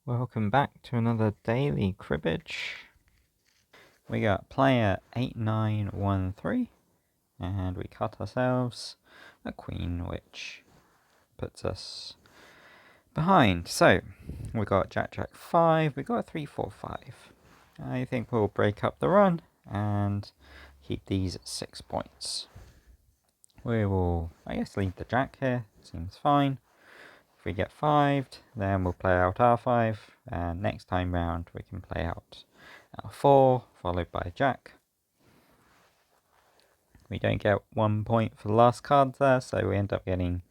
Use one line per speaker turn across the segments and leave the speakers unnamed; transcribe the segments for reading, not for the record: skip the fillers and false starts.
Welcome back to another daily cribbage. We got player 8913 and we cut ourselves a queen, which puts us behind. So we got Jack Jack 5, we got a 3 4 5. I think we'll break up the run and keep these at 6 points. We will, I guess, leave the Jack here, seems fine. If we get 5'd, then we'll play out R5, and next time round we can play out R4, followed by Jack. We don't get 1 point for the last card there, so we end up getting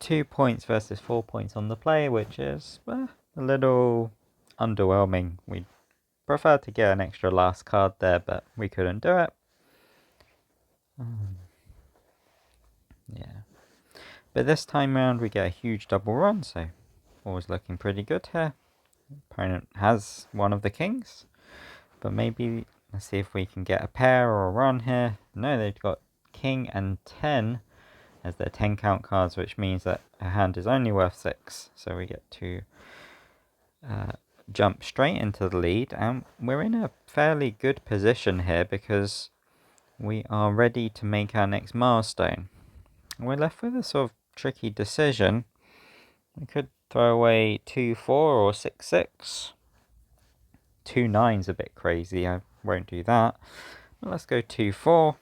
2 points versus 4 points on the play, which is a little underwhelming. We'd prefer to get an extra last card there, but we couldn't do it. Yeah. But this time round we get a huge double run, so always looking pretty good here. Opponent has one of the kings, but maybe let's see if we can get a pair or a run here. No, they've got king and 10 as their 10 count cards, which means that a hand is only worth 6, so we get to jump straight into the lead, and we're in a fairly good position here because we are ready to make our next milestone. We're left with a sort of tricky decision. We could throw away 2 4 or 6 6. 2 9's a bit crazy, I won't do that. But let's go 2 4.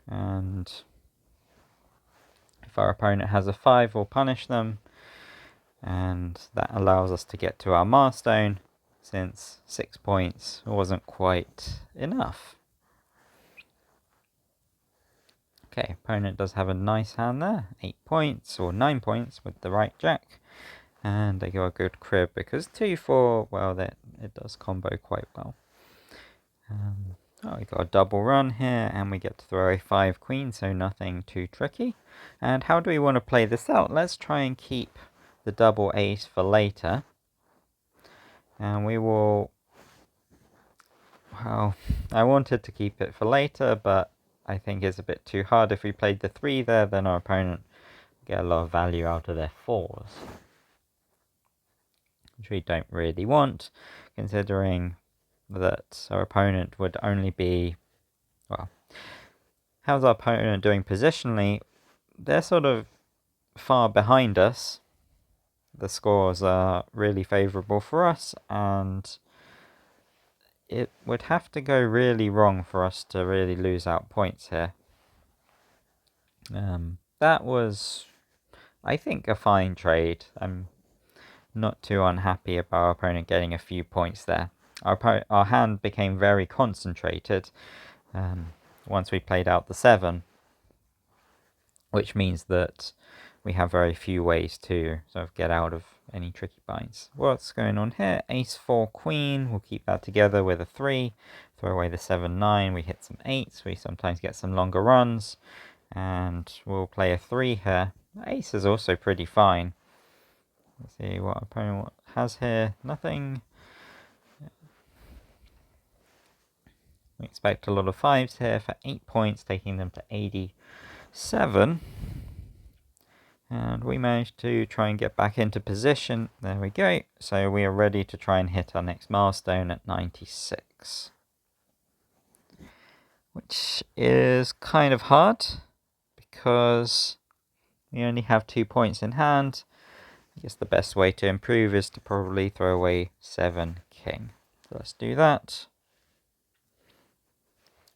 And if our opponent has a 5, we'll punish them. And that allows us to get to our milestone, since 6 points wasn't quite enough. Okay, opponent does have a nice hand there. 8 points or 9 points with the right jack. And they got a good crib because 2 4, well, it does combo quite well. We got a double run here, and we get to throw a 5 queen, so nothing too tricky. And how do we want to play this out? Let's try and keep the double ace for later. And we will... Well, I wanted to keep it for later, but I think it's a bit too hard. If we played the 3 there, then our opponent would get a lot of value out of their 4s. Which we don't really want, considering that our opponent would only be... Well, how's our opponent doing positionally? They're sort of far behind us. The scores are really favourable for us, and it would have to go really wrong for us to really lose out points here. That was, I think, a fine trade. I'm not too unhappy about our opponent getting a few points there. Our hand became very concentrated once we played out the 7, which means that we have very few ways to sort of get out of any tricky binds. What's going on here? Ace 4 queen. We'll keep that together with a 3. Throw away the 7 9. We hit some 8s. We sometimes get some longer runs. And we'll play a 3 here. Ace is also pretty fine. Let's see what our opponent has here. Nothing. We expect a lot of 5s here for 8 points, taking them to 87. And we managed to try and get back into position. There we go. So we are ready to try and hit our next milestone at 96. Which is kind of hard, because we only have 2 points in hand. I guess the best way to improve is to probably throw away 7 king. So let's do that.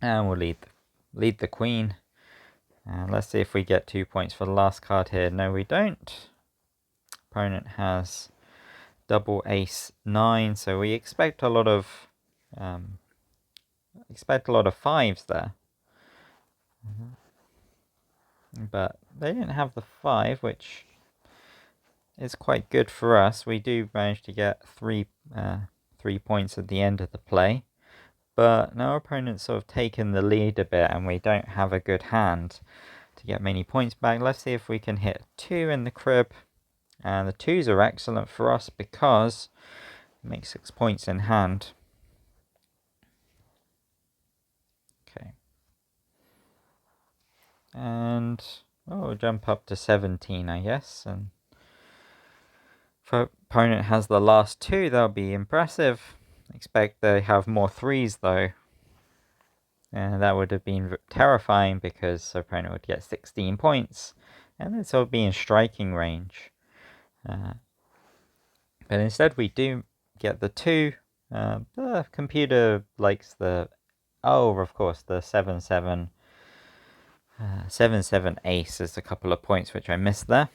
And we'll lead the queen. And let's see if we get 2 points for the last card here. No, we don't. Opponent has double ace 9, so we expect a lot of 5s there. But they didn't have the 5, which is quite good for us. We do manage to get 3 points at the end of the play. But now our opponent's sort of taken the lead a bit, and we don't have a good hand to get many points back. Let's see if we can hit 2 in the crib. And the 2s are excellent for us because it makes 6 points in hand. Okay. And we'll jump up to 17, I guess. And for opponent has the last two, that'll be impressive. Expect they have more threes though. And that would have been terrifying because the opponent would get 16 points. And this would be in striking range. But instead we do get the two. The computer likes the... Oh, of course, the 7-7. 7-7 ace is a couple of points which I missed there.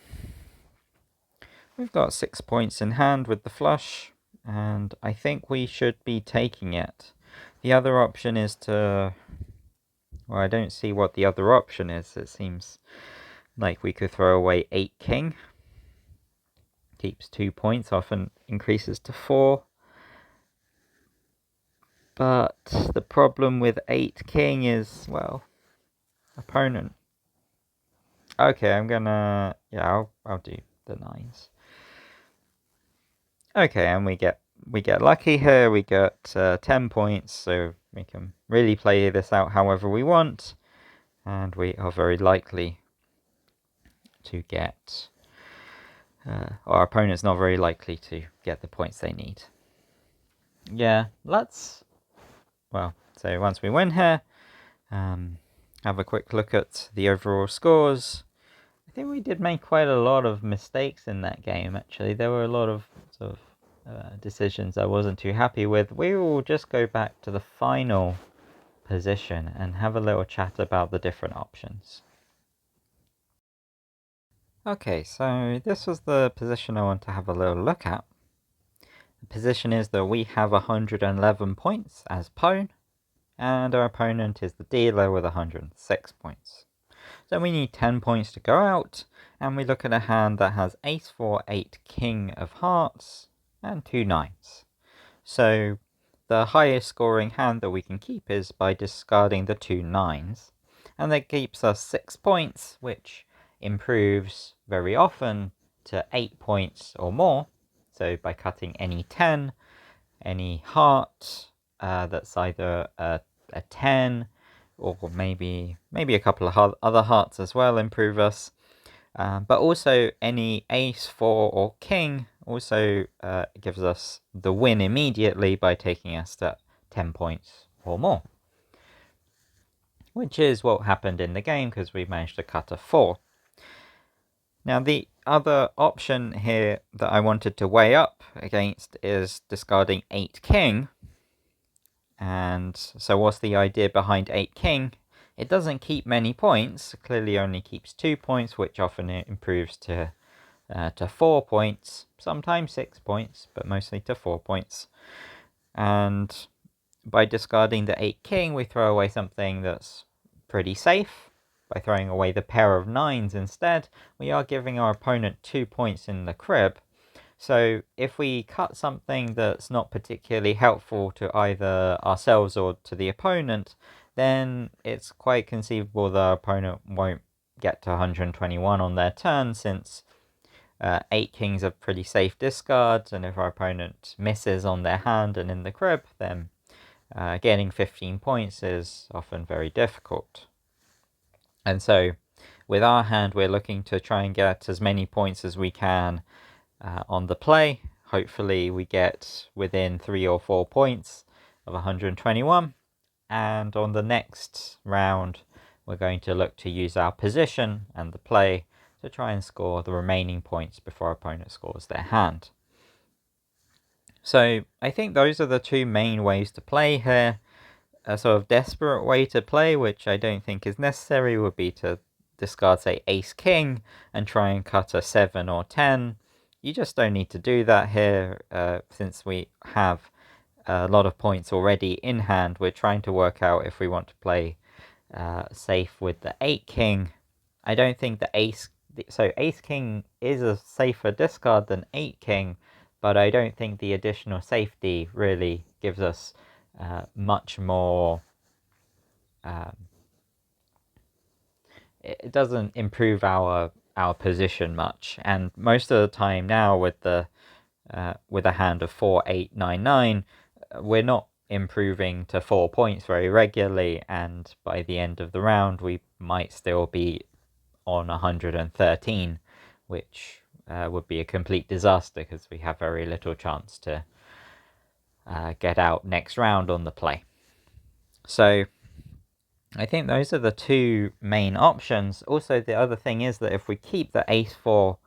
We've got 6 points in hand with the flush, and I think we should be taking it. The other option is to... Well, I don't see what the other option is. It seems like we could throw away 8 king. Keeps 2 points, often increases to 4. But the problem with 8 king is, well, opponent. Okay, I'm gonna... Yeah, I'll do the 9s. Okay, and we get lucky here. We get 10 points, so we can really play this out however we want. And we are very likely to get... our opponent's not very likely to get the points they need. Yeah, let's... Well, so once we win here, have a quick look at the overall scores. I think we did make quite a lot of mistakes in that game, actually. There were a lot of sort of decisions I wasn't too happy with. We will just go back to the final position and have a little chat about the different options. Okay, so this was the position I want to have a little look at. The position is that we have 111 points as pawn, and our opponent is the dealer with 106 points. So we need 10 points to go out, and we look at a hand that has ace 4, 8, king of hearts, and 2 9s. So the highest scoring hand that we can keep is by discarding the 2 9s, and that keeps us 6 points, which improves very often to 8 points or more. So by cutting any 10, any heart that's either a 10 or maybe a couple of other hearts as well improve us. But also any ace, 4 or king also gives us the win immediately by taking us to 10 points or more. Which is what happened in the game because we managed to cut a 4. Now the other option here that I wanted to weigh up against is discarding 8 king. And so what's the idea behind 8 king? It doesn't keep many points, clearly only keeps 2 points, which often improves to 4 points, sometimes 6 points, but mostly to 4 points. And by discarding the 8 king, we throw away something that's pretty safe. By throwing away the pair of 9s instead, we are giving our opponent 2 points in the crib. So if we cut something that's not particularly helpful to either ourselves or to the opponent, then it's quite conceivable the opponent won't get to 121 on their turn, since 8 kings are pretty safe discards, and if our opponent misses on their hand and in the crib, then getting 15 points is often very difficult. And so with our hand, we're looking to try and get as many points as we can on the play. Hopefully we get within 3 or 4 points of 121. And on the next round, we're going to look to use our position and the play to try and score the remaining points before our opponent scores their hand. So I think those are the two main ways to play here. A sort of desperate way to play, which I don't think is necessary, would be to discard, say, ace king and try and cut a 7 or 10. You just don't need to do that here, since we have a lot of points already in hand. We're trying to work out if we want to play safe with the 8 king. I don't think the ace... So ace king is a safer discard than 8 king, but I don't think the additional safety really gives us much more... it doesn't improve our position much, and most of the time now with a hand of 4, 8, 9, 9, we're not improving to 4 points very regularly, and by the end of the round we might still be on 113, which would be a complete disaster because we have very little chance to get out next round on the play. So I think those are the two main options. Also, the other thing is that if we keep the ace 4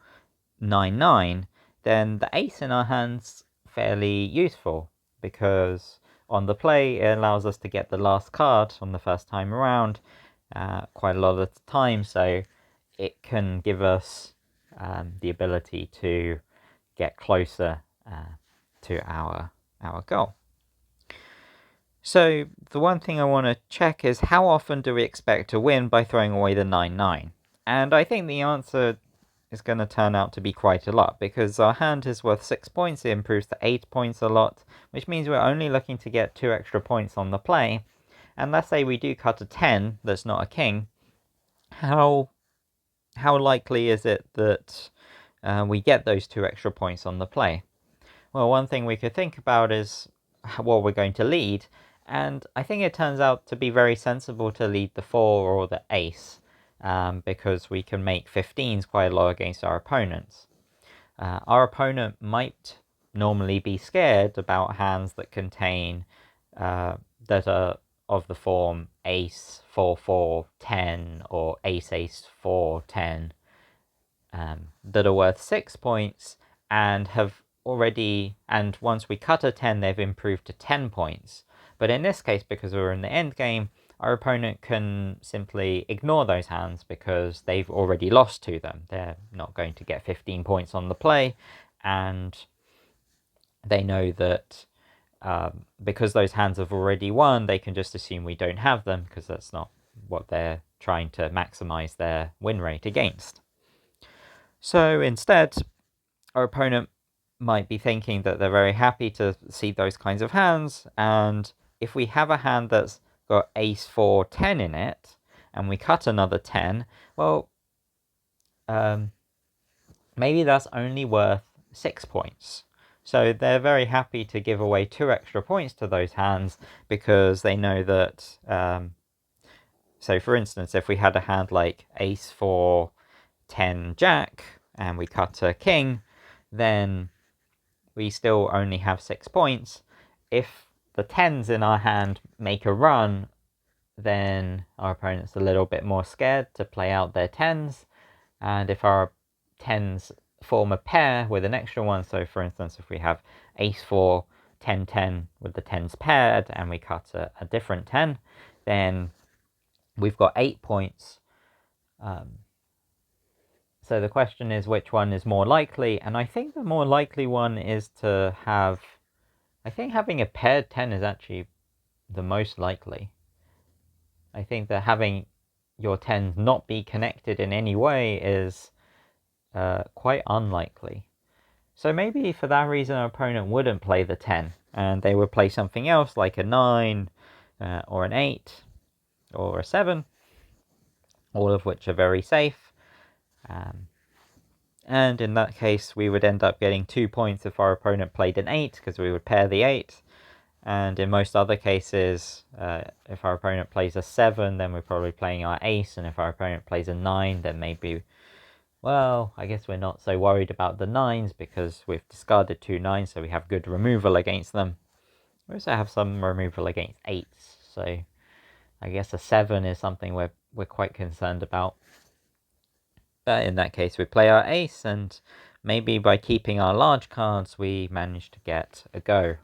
9-9, then the ace in our hand's fairly useful, because on the play it allows us to get the last card on the first time around quite a lot of the time, so it can give us the ability to get closer to our goal. So the one thing I want to check is, how often do we expect to win by throwing away the 9-9? And I think the answer is going to turn out to be quite a lot, because our hand is worth 6 points. It improves to 8 points a lot, which means we're only looking to get 2 extra points on the play. And let's say we do cut a 10 that's not a king. How likely is it that we get those 2 extra points on the play? Well, one thing we could think about is what we're going to lead, and I think it turns out to be very sensible to lead the 4 or the ace, because we can make 15s quite a lot against our opponents. Our opponent might normally be scared about hands that contain that are of the form ace 4-4 10 or ace 4 10, that are worth 6 points and have already, and once we cut a 10 they've improved to 10 points. But in this case, because we're in the end game, our opponent can simply ignore those hands because they've already lost to them. They're not going to get 15 points on the play, and they know that because those hands have already won, they can just assume we don't have them, because that's not what they're trying to maximize their win rate against. So instead, our opponent might be thinking that they're very happy to see those kinds of hands, and if we have a hand that's got ace 4 10 in it and we cut another 10, well, maybe that's only worth 6 points. So they're very happy to give away 2 extra points to those hands, because they know that so for instance, if we had a hand like ace 4 10 jack and we cut a king, then we still only have 6 points. If the 10s in our hand make a run, then our opponent's a little bit more scared to play out their 10s. And if our 10s form a pair with an extra one, so for instance, if we have ace 4 10 10 with the 10s paired and we cut a different 10, then we've got 8 points. So the question is, which one is more likely? And I think the more likely one is to have, I think having a paired 10 is actually the most likely. I think that having your 10s not be connected in any way is quite unlikely. So maybe for that reason our opponent wouldn't play the 10, and they would play something else like a 9 or an 8 or a 7, all of which are very safe. And in that case we would end up getting 2 points if our opponent played an 8, because we would pair the 8. And in most other cases, if our opponent plays a 7, then we're probably playing our ace, and if our opponent plays a 9, then maybe, well, I guess we're not so worried about the 9s because we've discarded 2 9s, so we have good removal against them. We also have some removal against 8s, so I guess a 7 is something we're quite concerned about. But in that case, we play our ace, and maybe by keeping our large cards, we manage to get a go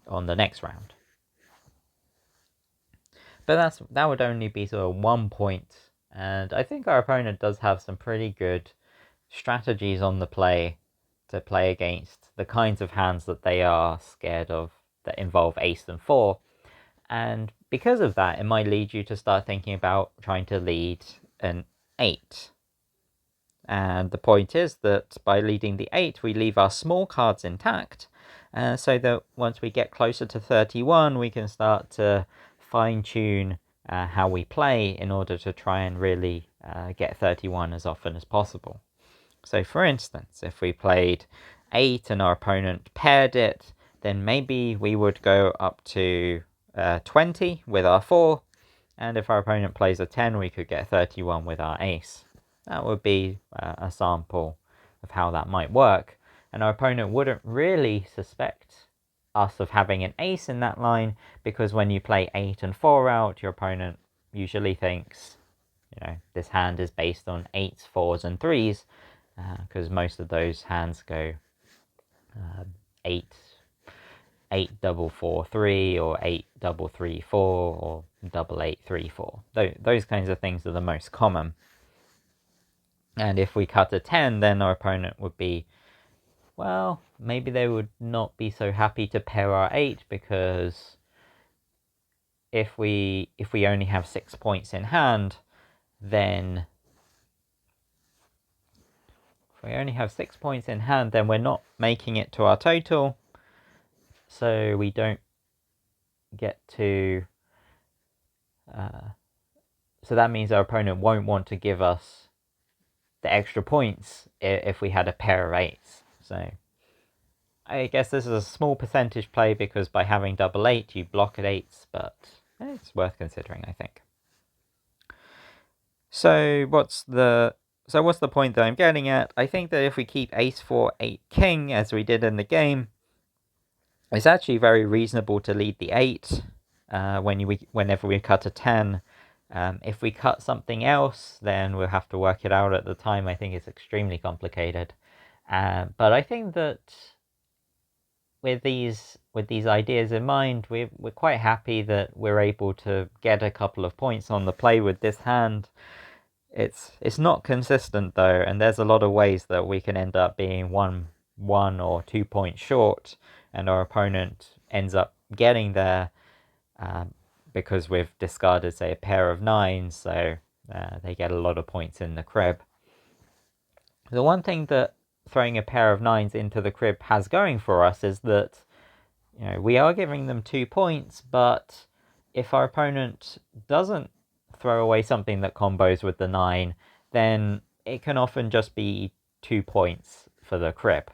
on the next round. But that would only be sort of 1 point, and I think our opponent does have some pretty good strategies on the play to play against the kinds of hands that they are scared of that involve ace and 4. And because of that, it might lead you to start thinking about trying to lead an 8. And the point is that by leading the 8, we leave our small cards intact, so that once we get closer to 31, we can start to fine-tune how we play in order to try and really get 31 as often as possible. So for instance, if we played 8 and our opponent paired it, then maybe we would go up to 20 with our 4, and if our opponent plays a 10, we could get 31 with our ace. That would be a sample of how that might work. And our opponent wouldn't really suspect us of having an ace in that line, because when you play 8 and 4 out, your opponent usually thinks, this hand is based on 8s, 4s, and 3s, because most of those hands go 8, 8 double 4 3, or 8 double 3 4, or double 8 3 4. Those kinds of things are the most common. And if we cut a 10, then our opponent would be, well, maybe they would not be so happy to pair our 8, because if we only have 6 points in hand, then we're not making it to our total, so we don't get to. So that means our opponent won't want to give us the extra points if we had a pair of 8s. So I guess this is a small percentage play, because by having double 8 you block at 8s, but it's worth considering, I think. So what's the point that I'm getting at? I think that if we keep ace 4 8 king as we did in the game, it's actually very reasonable to lead the 8 whenever we cut a 10. If we cut something else, then we'll have to work it out at the time. I think it's extremely complicated. But I think that with these ideas in mind, we're quite happy that we're able to get a couple of points on the play with this hand. It's not consistent though, and there's a lot of ways that we can end up being one or 2 points short, and our opponent ends up getting there because we've discarded, say, a pair of 9s, so they get a lot of points in the crib. The one thing that throwing a pair of 9s into the crib has going for us is that we are giving them 2 points, but if our opponent doesn't throw away something that combos with the 9, then it can often just be 2 points for the crib.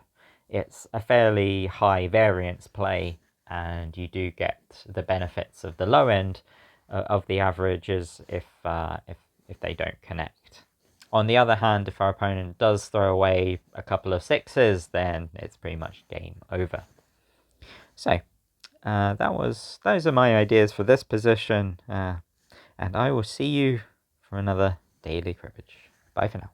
It's a fairly high variance play, and you do get the benefits of the low end of the averages if they don't connect. On the other hand, if our opponent does throw away a couple of 6s, then it's pretty much game over. So those are my ideas for this position, and I will see you for another daily cribbage. Bye for now.